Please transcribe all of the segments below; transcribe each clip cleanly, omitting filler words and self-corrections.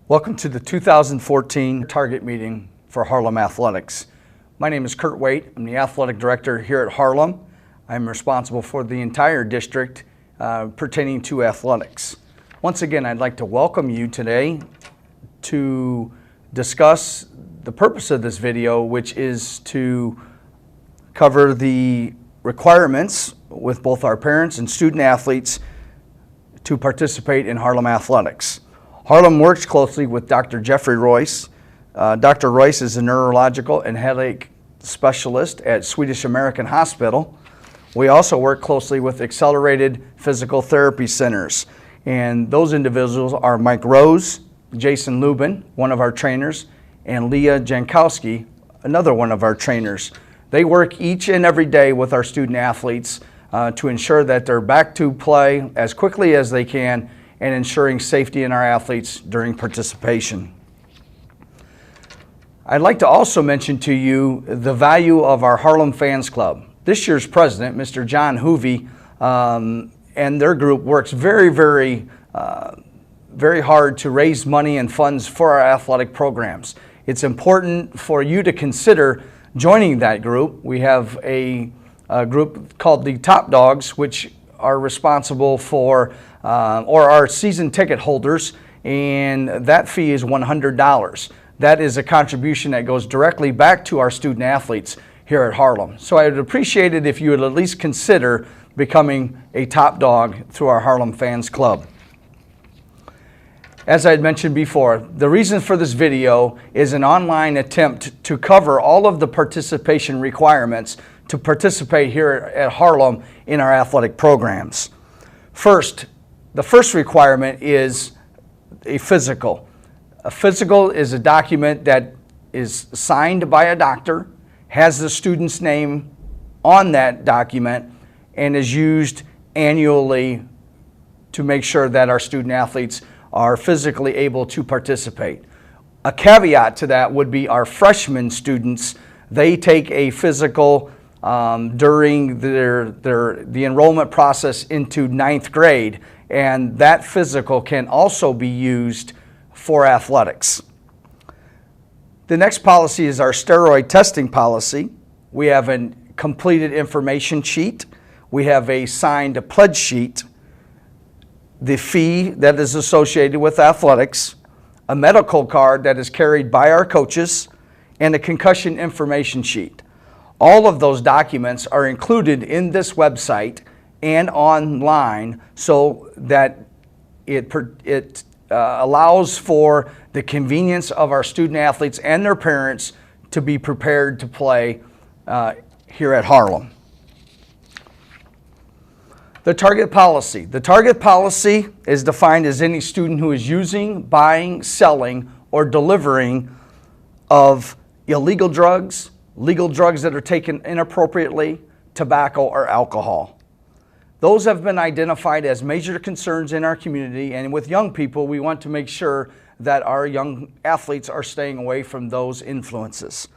Welcome to the 2014 Target meeting for Harlem Athletics. My name is Kurt Waite. I'm the athletic director here at Harlem. I'm responsible for the entire district pertaining to athletics. Once again, I'd like to welcome you today to discuss the purpose of this video, which is to cover the requirements with both our parents and student athletes to participate in Harlem Athletics. Harlem works closely with Dr. Jeffrey Royce. Dr. Royce is a neurological and headache specialist at Swedish American Hospital. We also work closely with Accelerated Physical Therapy Centers, and those individuals are Mike Rose, Jason Lubin, one of our trainers, and Leah Jankowski, another one of our trainers. They work each and every day with our student athletes to ensure that they're back to play as quickly as they can and ensuring safety in our athletes during participation. I'd like to also mention to you the value of our Harlem Fans Club. This year's president, Mr. John Hoovey, and their group works very hard to raise money and funds for our athletic programs. It's important for you to consider joining that group. We have a group called the Top Dogs, which are responsible for, or are season ticket holders, and that fee is $100. That is a contribution that goes directly back to our student athletes here at Harlem. So I would appreciate it if you would at least consider becoming a top dog through our Harlem Fans Club. As I had mentioned before, the reason for this video is an online attempt to cover all of the participation requirements to participate here at Harlem in our athletic programs. First, the first requirement is a physical. A physical is a document that is signed by a doctor, has the student's name on that document, and is used annually to make sure that our student athletes are physically able to participate. A caveat to that would be our freshman students. They take a physical during the enrollment process into 9th grade, and that physical can also be used for athletics. The next policy is our steroid testing policy. We have a completed information sheet. We have a signed pledge sheet, the fee that is associated with athletics, a medical card that is carried by our coaches, and a concussion information sheet. All of those documents are included in this website and online so that it allows for the convenience of our student athletes and their parents to be prepared to play here at Harlem. The target policy. The target policy is defined as any student who is using, buying, selling, or delivering of illegal drugs, legal drugs that are taken inappropriately, tobacco, or alcohol. Those have been identified as major concerns in our community, and with young people, we want to make sure that our young athletes are staying away from those influences.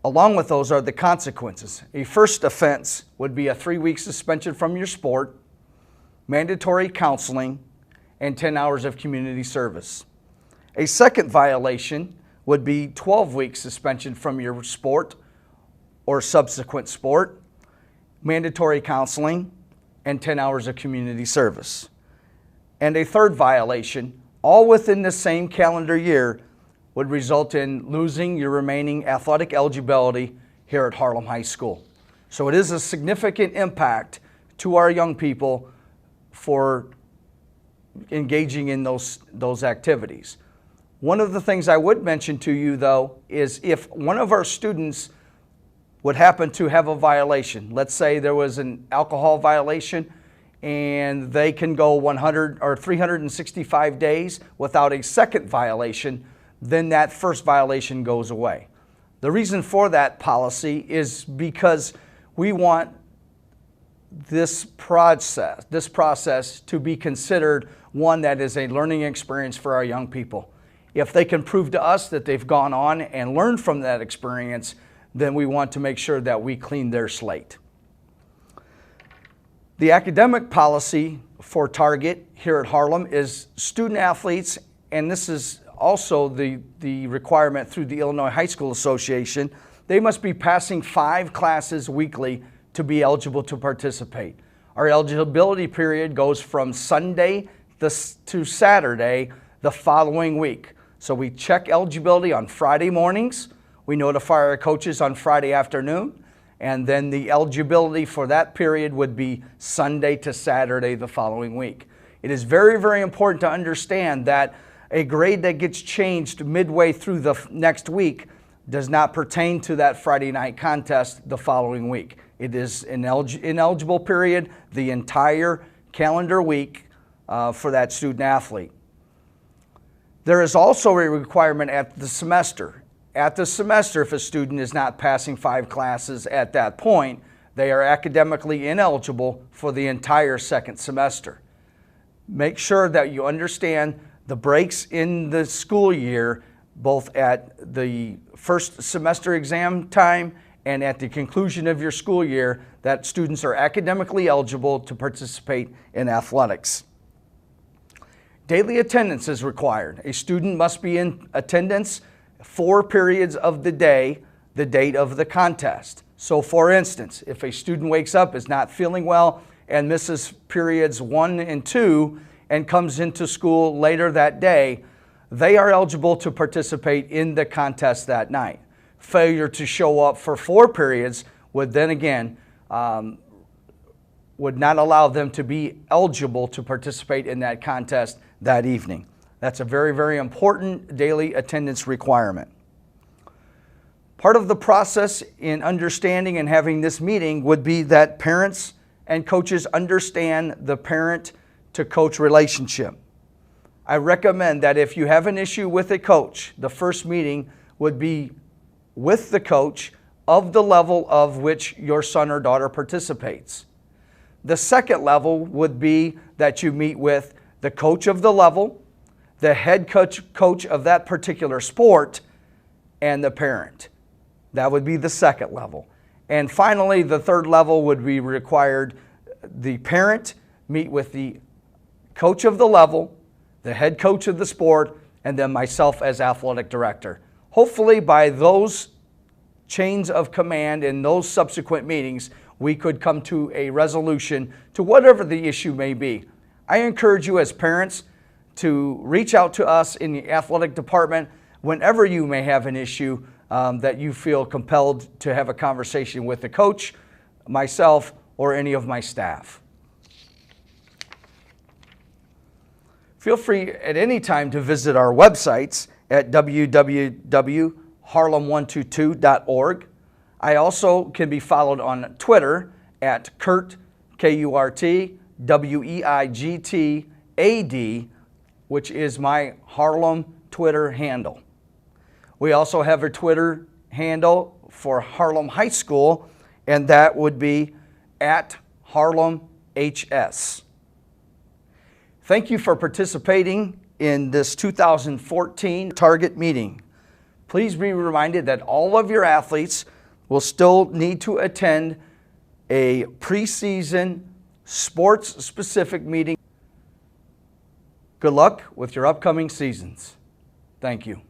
Along with those are the consequences. A first offense would be a 3-week suspension from your sport, mandatory counseling, and 10 hours of community service. A second violation would be 12-week suspension from your sport or subsequent sport, mandatory counseling, and 10 hours of community service. And a third violation, all within the same calendar year, would result in losing your remaining athletic eligibility here at Harlem High School. So it is a significant impact to our young people for engaging in those activities. One of the things I would mention to you, though, is if one of our students would happen to have a violation, let's say there was an alcohol violation, and they can go 100 or 365 days without a second violation, then that first violation goes away. The reason for that policy is because we want this process to be considered one that is a learning experience for our young people. If they can prove to us that they've gone on and learned from that experience, then we want to make sure that we clean their slate. The academic policy for Target here at Harlem is student athletes and this is also the requirement through the Illinois High School Association, they must be passing 5 classes weekly to be eligible to participate. Our eligibility period goes from Sunday to Saturday the following week. So we check eligibility on Friday mornings, we notify our coaches on Friday afternoon, and then the eligibility for that period would be Sunday to Saturday the following week. It is very, very important to understand that a grade that gets changed midway through the next week does not pertain to that Friday night contest the following week. It is an ineligible period the entire calendar week for that student athlete. There is also a requirement at the semester. At the semester, if a student is not passing 5 classes at that point, they are academically ineligible for the entire second semester. Make sure that you understand the breaks in the school year, both at the first semester exam time and at the conclusion of your school year, that students are academically eligible to participate in athletics. Daily attendance is required. A student must be in attendance 4 periods of the day, the date of the contest. So for instance, if a student wakes up, is not feeling well, and misses periods 1 and 2 and comes into school later that day, they are eligible to participate in the contest that night. Failure to show up for 4 periods would then again would not allow them to be eligible to participate in that contest that evening. That's a very, very important daily attendance requirement. Part of the process in understanding and having this meeting would be that parents and coaches understand the parent-to-coach relationship. I recommend that if you have an issue with a coach, the first meeting would be with the coach of the level of which your son or daughter participates. The second level would be that you meet with the coach of the level, the head coach of that particular sport, and the parent. That would be the second level. And finally, the third level would be required the parent meet with the coach of the level, the head coach of the sport, and then myself as athletic director. Hopefully by those chains of command in those subsequent meetings, we could come to a resolution to whatever the issue may be. I encourage you as parents to reach out to us in the athletic department whenever you may have an issue that you feel compelled to have a conversation with the coach, myself, or any of my staff. Feel free at any time to visit our websites at www.harlem122.org. I also can be followed on Twitter at Kurt, K-U-R-T, W-E-I-G-T-A-D, which is my Harlem Twitter handle. We also have a Twitter handle for Harlem High School, and that would be at HarlemHS. Thank you for participating in this 2014 Target meeting. Please be reminded that all of your athletes will still need to attend a preseason sports-specific meeting. Good luck with your upcoming seasons. Thank you.